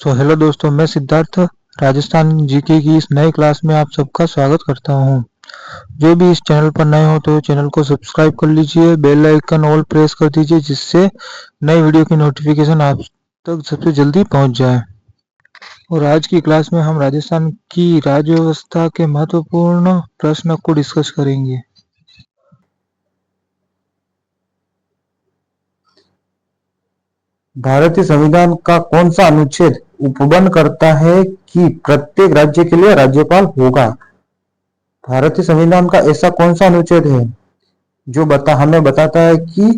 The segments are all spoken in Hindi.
हेलो दोस्तों, मैं सिद्धार्थ राजस्थान जीके की इस नई क्लास में आप सबका स्वागत करता हूं। जो भी इस चैनल पर नए हो तो चैनल को सब्सक्राइब कर लीजिए, बेल आइकन ऑल प्रेस कर दीजिए जिससे नई वीडियो की नोटिफिकेशन आप तक सबसे जल्दी पहुंच जाए। और आज की क्लास में हम राजस्थान की राज्य व्यवस्था के महत्वपूर्ण प्रश्न को डिस्कस करेंगे। भारतीय संविधान का कौन सा अनुच्छेद उपबंध करता है कि प्रत्येक राज्य के लिए राज्यपाल होगा? भारतीय संविधान का ऐसा कौन सा अनुच्छेद है जो हमें बताता है कि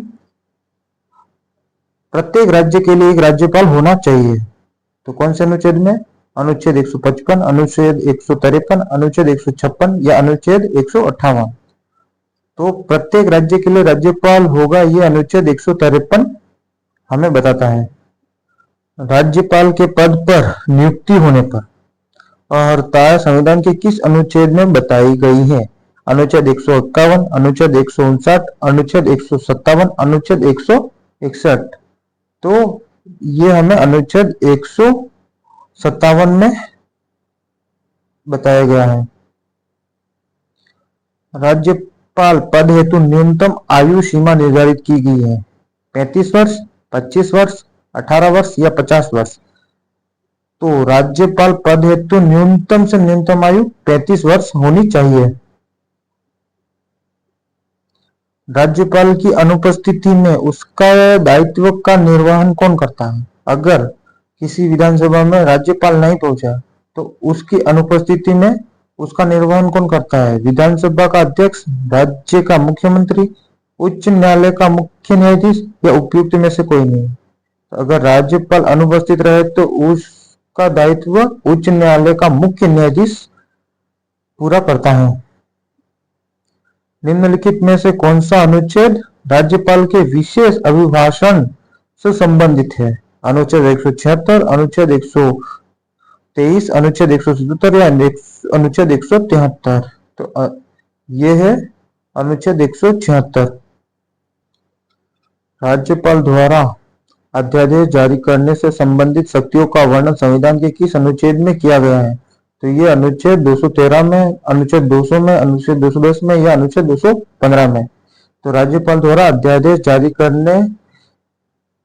प्रत्येक राज्य के लिए एक राज्यपाल होना चाहिए? तो कौन से अनुच्छेद में? अनुच्छेद 155, अनुच्छेद 153, अनुच्छेद 156 या अनुच्छेद 158? तो प्रत्येक राज्य के लिए राज्यपाल होगा, ये अनुच्छेद 153 हमें बताता है। राज्यपाल के पद पर नियुक्ति होने पर अर्हता संविधान के किस अनुच्छेद में बताई गई है? अनुच्छेद 151, अनुच्छेद 159, अनुच्छेद 157, अनुच्छेद 161? तो ये हमें अनुच्छेद 157 में बताया गया है। राज्यपाल पद हेतु न्यूनतम आयु सीमा निर्धारित की गई है। 35 वर्ष, 25 वर्ष, 18 वर्ष या 50 वर्ष? तो राज्यपाल पद हेतु न्यूनतम से न्यूनतम आयु 35 वर्ष होनी चाहिए। राज्यपाल की अनुपस्थिति में उसका दायित्व का निर्वहन कौन करता है? अगर किसी विधानसभा में राज्यपाल नहीं पहुंचा तो उसकी अनुपस्थिति में उसका निर्वहन कौन करता है? विधानसभा का अध्यक्ष, राज्य का मुख्यमंत्री, उच्च न्यायालय का मुख्य न्यायाधीश या उपयुक्त में से कोई नहीं? तो अगर राज्यपाल अनुपस्थित रहे तो उसका दायित्व उच्च न्यायालय का मुख्य न्यायाधीश पूरा करता है। निम्नलिखित में से कौन सा अनुच्छेद राज्यपाल के विशेष अभिभाषण से संबंधित है? अनुच्छेद 176, अनुच्छेद 123, अनुच्छेद 177 या अनुच्छेद 173? तो ये है अनुच्छेद 176। राज्यपाल द्वारा अध्यादेश जारी करने से संबंधित शक्तियों का वर्णन संविधान के किस अनुच्छेद में किया गया है? तो ये अनुच्छेद 213 में, अनुच्छेद 200 में, अनुच्छेद 210 में या अनुच्छेद 215 में? तो राज्यपाल द्वारा अध्यादेश जारी करने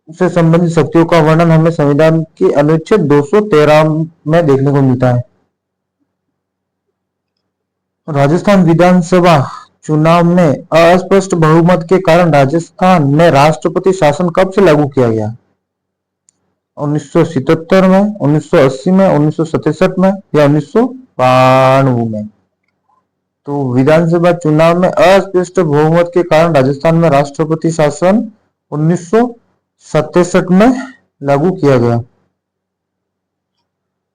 से संबंधित शक्तियों का वर्णन हमें संविधान के अनुच्छेद 213 में देखने को मिलता है। राजस्थान विधानसभा चुनाव में अस्पष्ट बहुमत के कारण राजस्थान में राष्ट्रपति शासन कब से लागू किया गया? 1977 में, 1980 में, 1967 में या 1992 में? तो विधानसभा चुनाव में अस्पष्ट बहुमत के कारण राजस्थान में राष्ट्रपति शासन 1967 में लागू किया गया।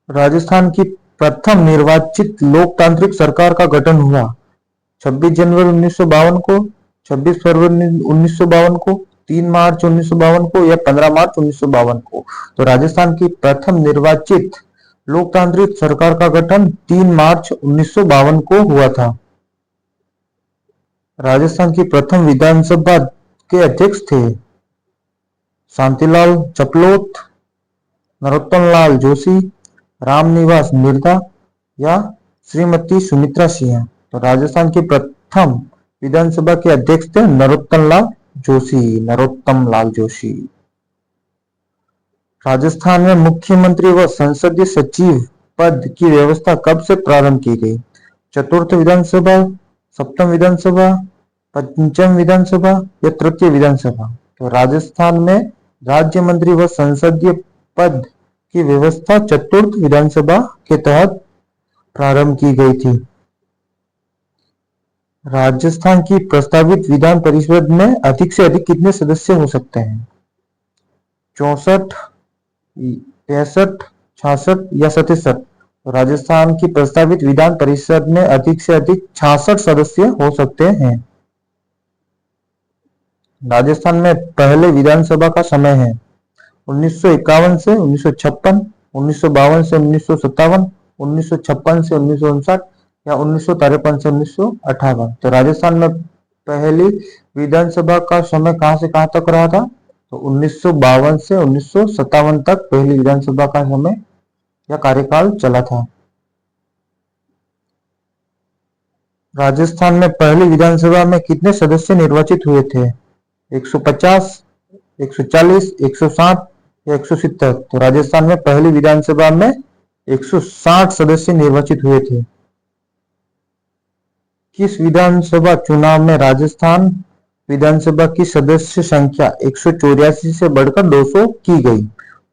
राजस्थान की प्रथम निर्वाचित लोकतांत्रिक सरकार का गठन हुआ 26 जनवरी 1952 को, 26 फरवरी 1952 को, 3 मार्च 1952 को या 15 मार्च 1952 को? तो राजस्थान की प्रथम निर्वाचित लोकतांत्रिक सरकार का गठन 3 मार्च 1952 को हुआ था। राजस्थान की प्रथम विधानसभा के अध्यक्ष थे शांतिलाल चपलोत, नरोत्तम लाल जोशी, रामनिवास मिर्धा या श्रीमती सुमित्रा सिंह? तो राजस्थान की प्रथम विधानसभा के अध्यक्ष थे नरोत्तम लाल जोशी। राजस्थान में मुख्यमंत्री व संसदीय सचिव पद की व्यवस्था कब से प्रारंभ की गई? चतुर्थ विधानसभा, सप्तम विधानसभा, पंचम विधानसभा या तृतीय विधानसभा? तो राजस्थान में राज्य मंत्री व संसदीय पद की व्यवस्था चतुर्थ विधानसभा के तहत प्रारंभ की गई थी। राजस्थान की प्रस्तावित विधान परिषद में अधिक से अधिक कितने सदस्य हो सकते हैं? 64, 65, 66 या 67? राजस्थान की प्रस्तावित विधान परिषद में अधिक से अधिक 66 सदस्य हो सकते हैं। राजस्थान में पहले विधानसभा का समय है 1951 से 1956, 1952 से 1957, 1956 से 1959 या 1953 से 1958? तो राजस्थान में पहली विधानसभा का समय कहां से कहां तक रहा था? तो 1952 से 1957 तक पहली विधानसभा का समय या कार्यकाल चला था। राजस्थान में पहली विधानसभा में कितने सदस्य निर्वाचित हुए थे? 150, 140, 160 या 170? तो राजस्थान में पहली विधानसभा में 160 सदस्य निर्वाचित हुए थे। किस विधानसभा चुनाव में राजस्थान विधानसभा की सदस्य संख्या 184 से बढ़कर 200 की गई?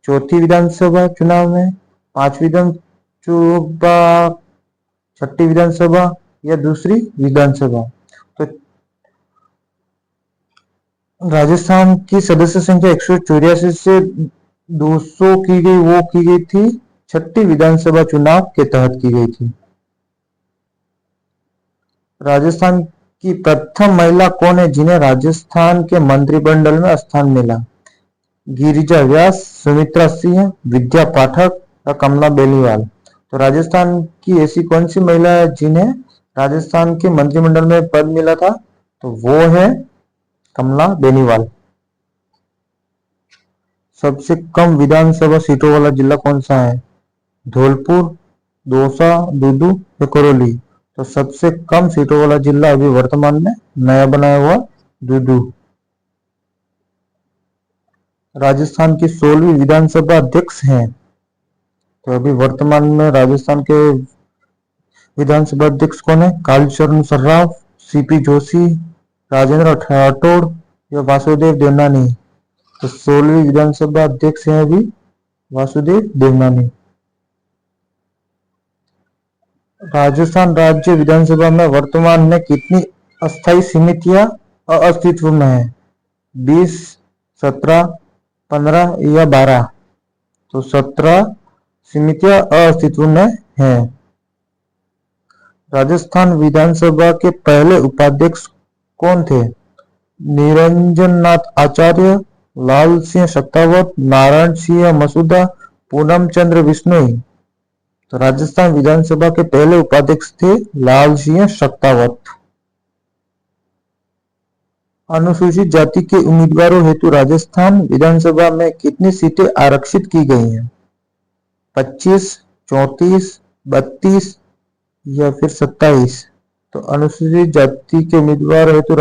चौथी विधानसभा चुनाव में, पांचवी विधानसभा, छठी विधानसभा या दूसरी विधानसभा? तो राजस्थान की सदस्य संख्या 184 से 200 की गई, वो की गई थी छठी विधानसभा चुनाव के तहत की गई थी। राजस्थान की प्रथम महिला कौन है जिन्हें राजस्थान के मंत्रिमंडल में स्थान मिला? गिरिजा व्यास, सुमित्रा सिंह, विद्या पाठक या कमला बेनीवाल? तो राजस्थान की ऐसी कौन सी महिला है जिन्हें राजस्थान के मंत्रिमंडल में पद मिला था? तो वो है कमला बेनीवाल। सबसे कम विधानसभा सीटों वाला जिला कौन सा है? धौलपुर, दौसा, दूदू या करौली? तो सबसे कम सीटों वाला जिला अभी वर्तमान में नया बनाया हुआ दूदू। राजस्थान की 16वीं विधानसभा अध्यक्ष हैं। तो अभी वर्तमान में राजस्थान के विधानसभा अध्यक्ष कौन है? कालीचरण सर्राफ, सीपी जोशी, राजेंद्र राठौड़ या वासुदेव देवनानी? तो 16वीं विधानसभा अध्यक्ष हैं अभी वासुदेव देवनानी। राजस्थान राज्य विधानसभा में वर्तमान में कितनी अस्थायी समितियां अस्तित्व में है? 20, 17, 15 या 12? तो 17 समितियां अस्तित्व में हैं। राजस्थान विधानसभा के पहले उपाध्यक्ष कौन थे? निरंजन नाथ आचार्य, लाल सिंह शक्तावत, नारायण सिंह मसूदा, पूनम चंद्र बिश्नोई? तो राजस्थान विधानसभा के पहले उपाध्यक्ष थे लाल सिंह शक्तावत। अनुसूचित जाति के उम्मीदवारों हेतु राजस्थान विधानसभा में कितनी सीटें आरक्षित की गई हैं? 25, 34, 32 या फिर 27? तो अनुसूचित जाति के उम्मीदवार हेतु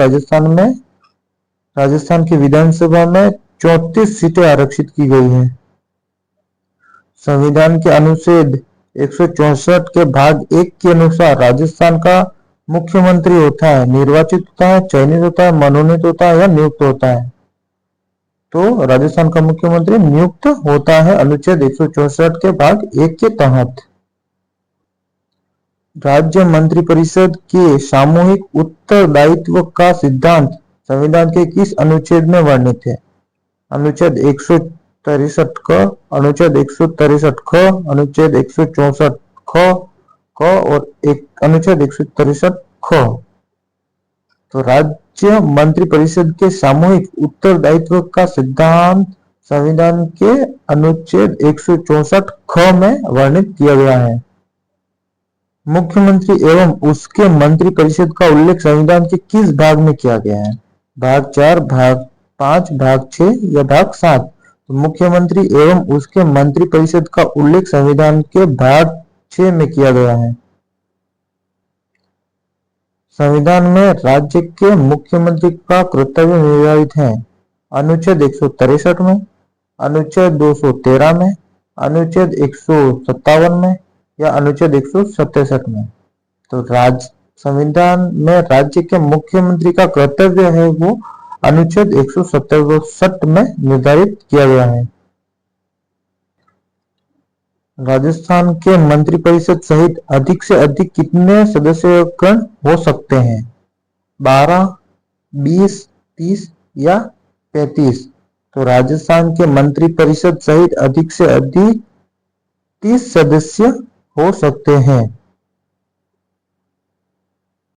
राजस्थान की विधानसभा में 34 सीटें आरक्षित की गई हैं। संविधान के अनुच्छेद 164 के भाग 1 के अनुसार राजस्थान का मुख्यमंत्री होता है, निर्वाचित होता है, चयनित होता है, मनोनीत होता है या नियुक्त होता है? तो राजस्थान का मुख्यमंत्री नियुक्त होता है अनुच्छेद 164 के भाग 1 के तहत। राज्य मंत्रिपरिषद के सामूहिक उत्तरदायित्व का सिद्धांत संविधान के किस अनुच्छेद में वर्णित है? अनुच्छेद 163 क, अनुच्छेद 163 ख, अनुच्छेद 164 ख और अनुच्छेद 163 ख। तो राज्य मंत्रिपरिषद के सामूहिक उत्तरदायित्व का सिद्धांत संविधान के अनुच्छेद 164 ख में वर्णित किया गया है। मुख्यमंत्री एवं उसके मंत्रिपरिषद का उल्लेख संविधान के किस भाग में किया गया है? भाग 4, भाग 5, भाग 6 या भाग 7? तो मुख्यमंत्री एवं उसके मंत्रिपरिषद का उल्लेख संविधान के भाग 6 में किया गया है। संविधान में राज्य के मुख्यमंत्री का कर्तव्य निर्धारित है अनुच्छेद 163 में, अनुच्छेद 213 में, अनुच्छेद 157 में या अनुच्छेद 167 में? तो संविधान में राज्य के मुख्यमंत्री का कर्तव्य है वो अनुच्छेद 167 में निर्धारित किया गया है। राजस्थान के मंत्रिपरिषद सहित अधिक से अधिक कितने सदस्यगण हो सकते हैं? 12, 20, 30 या 35? तो राजस्थान के मंत्रिपरिषद सहित अधिक से अधिक 30 सदस्य हो सकते हैं।